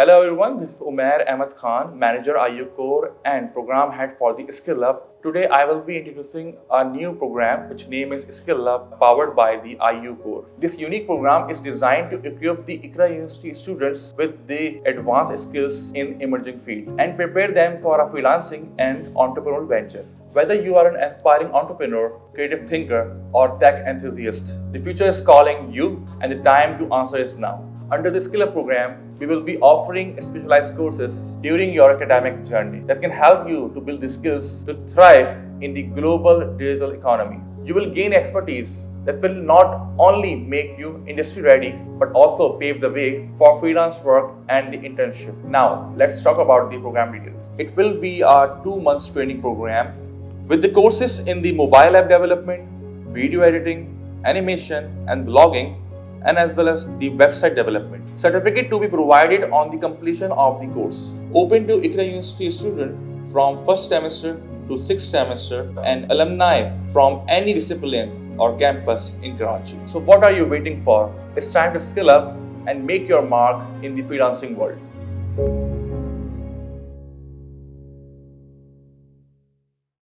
Hello everyone, this is Umair Ahmed Khan, Manager IU Core and Program Head for the Skill Hub. Today I will be introducing a new program which name is Skill Hub powered by the IU Core. This unique program is designed to equip the Iqra University students with the advanced skills in emerging field and prepare them for a freelancing and entrepreneurial venture. Whether you are an aspiring entrepreneur, creative thinker, or tech enthusiast, the future is calling you and the time to answer is now. Under the Skill Up program, we will be offering specialized courses during your academic journey that can help you to build the skills to thrive in the global digital economy. You will gain expertise that will not only make you industry ready but also pave the way for freelance work and the internship. Now, let's talk about the program details. It will be a 2 months training program with the courses in the mobile app development, video editing, animation, and blogging, and as well as the website development. Certificate to be provided on the completion of the course. Open to Iqra University student from 1st semester to 6th semester and alumni from any discipline or campus in Karachi. So what are you waiting for? It's time to skill up and make your mark in the freelancing world.